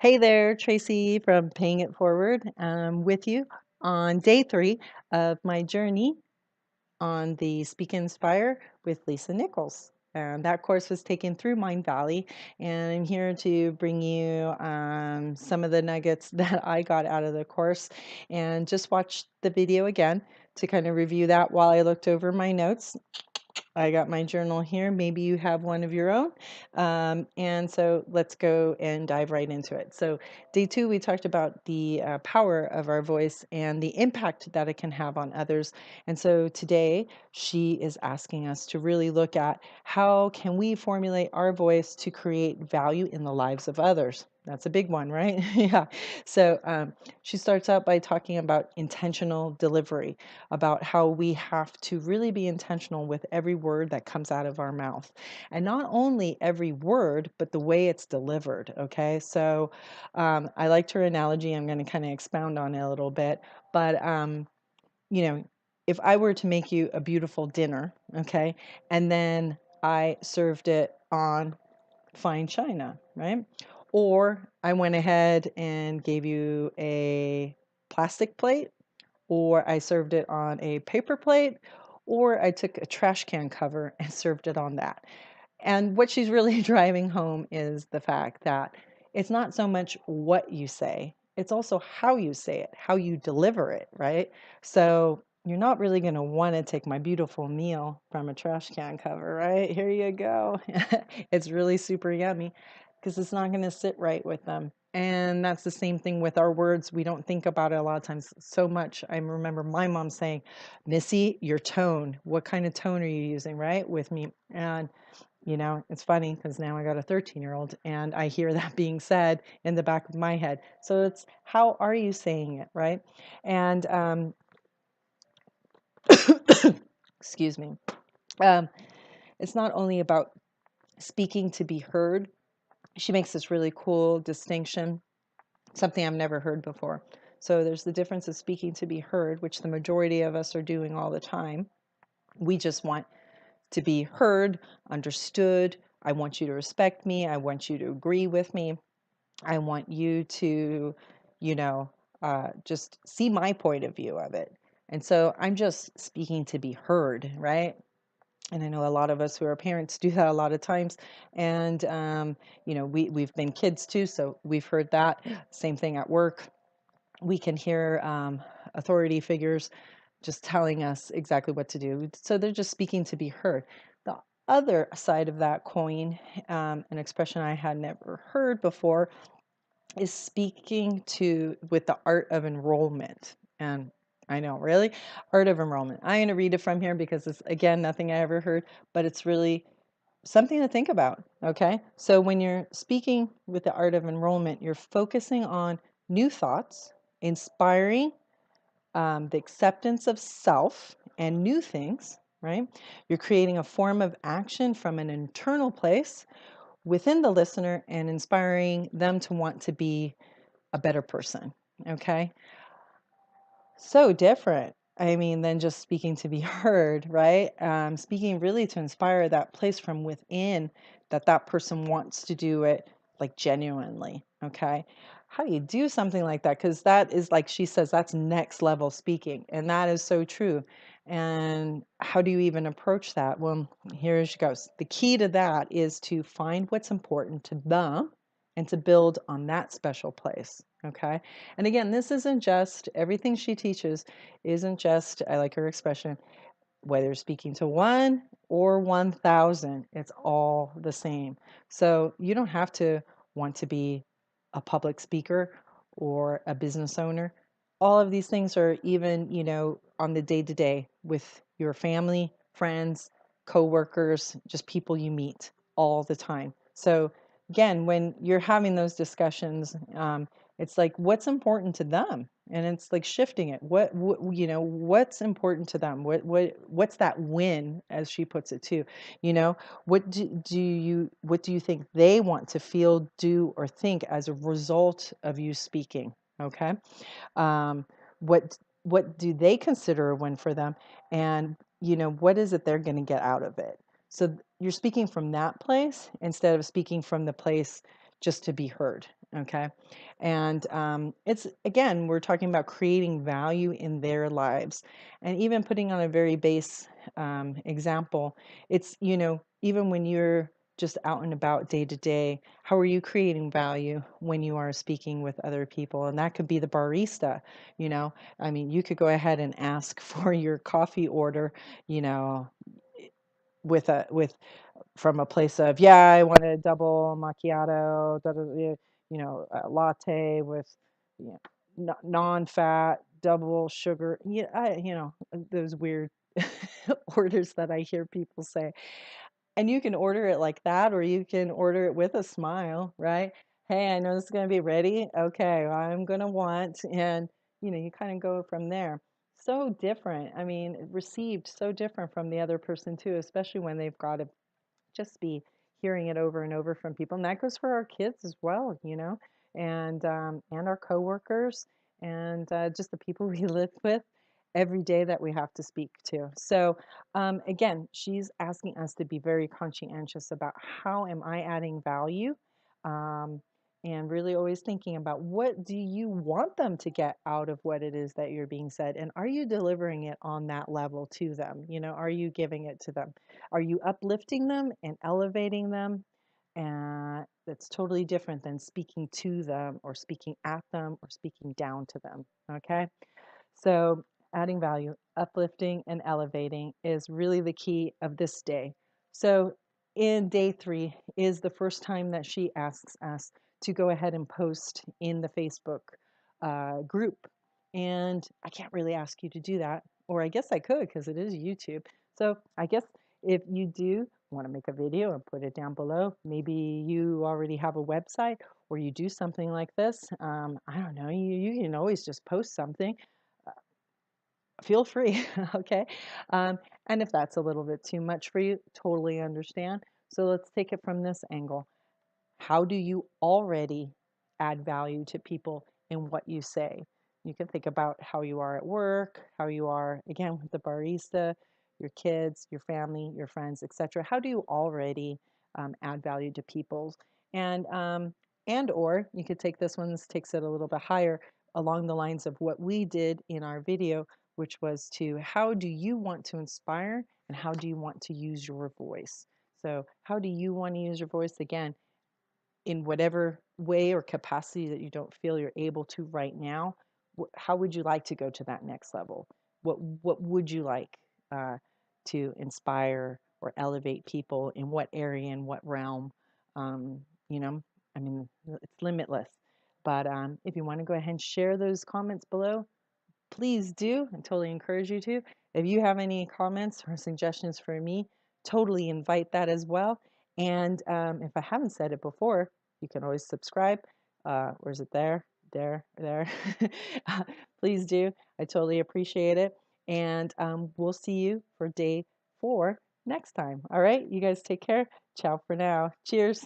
Hey there, Tracy from Paying It Forward. I'm with you on day 3 of my journey on the Speak Inspire with Lisa Nichols. And that course was taken through Mindvalley, and I'm here to bring you some of the nuggets that I got out of the course. And just watch the video again to kind of review that while I looked over my notes. I got my journal here. Maybe you have one of your own. And so let's go and dive right into it. So, day 2, we talked about the power of our voice and the impact that it can have on others. And so today, she is asking us to really look at how can we formulate our voice to create value in the lives of others. That's a big one, right? Yeah. So she starts out by talking about intentional delivery, about how we have to really be intentional with every word that comes out of our mouth. And not only every word, but the way it's delivered. Okay. So I liked her analogy. I'm going to kind of expound on it a little bit. But, you know, if I were to make you a beautiful dinner, okay, and then I served it on fine china, right? Or I went ahead and gave you a plastic plate, or I served it on a paper plate, or I took a trash can cover and served it on that. And what she's really driving home is the fact that it's not so much what you say, it's also how you say it, how you deliver it, right? So you're not really going to want to take my beautiful meal from a trash can cover, right? Here you go. It's really super yummy because it's not going to sit right with them. And that's the same thing with our words. We don't think about it a lot of times so much. I remember my mom saying, Missy, your tone, what kind of tone are you using, right? With me. And it's funny because now I got a 13-year-old and I hear that being said in the back of my head. So it's how are you saying it, right? And excuse me. Um, it's not only about speaking to be heard. She makes this really cool distinction, something I've never heard before. So there's the difference of speaking to be heard, which the majority of us are doing all the time. We just want to be heard, understood. I want you to respect me. I want you to agree with me. I want you to, just see my point of view of it. And so I'm just speaking to be heard, right? And I know a lot of us who are parents do that a lot of times. And, we've been kids too, so we've heard that. Same thing at work. We can hear authority figures just telling us exactly what to do. So they're just speaking to be heard. The other side of that coin, an expression I had never heard before, is speaking to with the art of enrollment. And I know, really, art of enrollment. I'm going to read it from here because it's, again, nothing I ever heard, but it's really something to think about. Okay. So when you're speaking with the art of enrollment, you're focusing on new thoughts, inspiring the acceptance of self and new things, right? You're creating a form of action from an internal place within the listener and inspiring them to want to be a better person. Okay. So different. I mean, than just speaking to be heard, right? Speaking really to inspire that place from within that that person wants to do it like genuinely. Okay. How do you do something like that? Because that is, like she says, that's next level speaking. And that is so true. And how do you even approach that? Well, here she goes. The key to that is to find what's important to them and to build on that special place. Okay. And again, this isn't just everything she teaches, isn't just, I like her expression, whether speaking to 1 or 1,000, it's all the same. So you don't have to want to be a public speaker or a business owner. All of these things are even, on the day to day with your family, friends, coworkers, just people you meet all the time. So again, when you're having those discussions, it's like, what's important to them? And it's like shifting it. What's important to them? What's that win, as she puts it too? What do you think they want to feel, do, or think as a result of you speaking? Okay. Um, what what do they consider a win for them? And what is it they're going to get out of it? So you're speaking from that place instead of speaking from the place just to be heard. Okay. And it's, again, we're talking about creating value in their lives. And even putting on a very base example, it's, even when you're just out and about day to day, how are you creating value when you are speaking with other people? And that could be the barista, I mean, you could go ahead and ask for your coffee order, you know, with from a place of, yeah, I want a double macchiato, a latte with, non-fat, double sugar, those weird orders that I hear people say. And you can order it like that, or you can order it with a smile, right? Hey, I know this is going to be ready. Okay, I'm going to want, and you kind of go from there. So different. I mean, received so different from the other person too, especially when they've got to just be hearing it over and over from people. And that goes for our kids as well, and our coworkers, and just the people we live with every day that we have to speak to. So again, she's asking us to be very conscientious about how am I adding value, um, and really always thinking about what do you want them to get out of what it is that you're being said, and are you delivering it on that level to them? Are you giving it to them? Are you uplifting them and elevating them? And that's totally different than speaking to them or speaking at them or speaking down to them. Okay. So, adding value, uplifting, and elevating is really the key of this day. So, in day 3 is the first time that she asks us to go ahead and post in the Facebook group. And I can't really ask you to do that, or I guess I could because it is YouTube. So, I guess if you do want to make a video and put it down below, maybe you already have a website or you do something like this. I don't know, you can always just post something, feel free. Okay. And if that's a little bit too much for you, totally understand. So let's take it from this angle. How do you already add value to people in what you say? You can think about how you are at work, how you are, again, with the barista, your kids, your family, your friends, etc. How do you already add value to people? And or you could take this one, this takes it a little bit higher, along the lines of what we did in our video, which was to how do you want to inspire and how do you want to use your voice? So how do you want to use your voice? Again, in whatever way or capacity that you don't feel you're able to right now, how would you like to go to that next level? What would you like to inspire or elevate people in what area, in what realm? Um, you know, I mean, it's limitless. But if you want to go ahead and share those comments below, please do. I totally encourage you to. If you have any comments or suggestions for me, totally invite that as well. And if I haven't said it before, you can always subscribe. Where's it? There. Please do. I totally appreciate it. And we'll see you for day 4 next time. All right. You guys take care. Ciao for now. Cheers.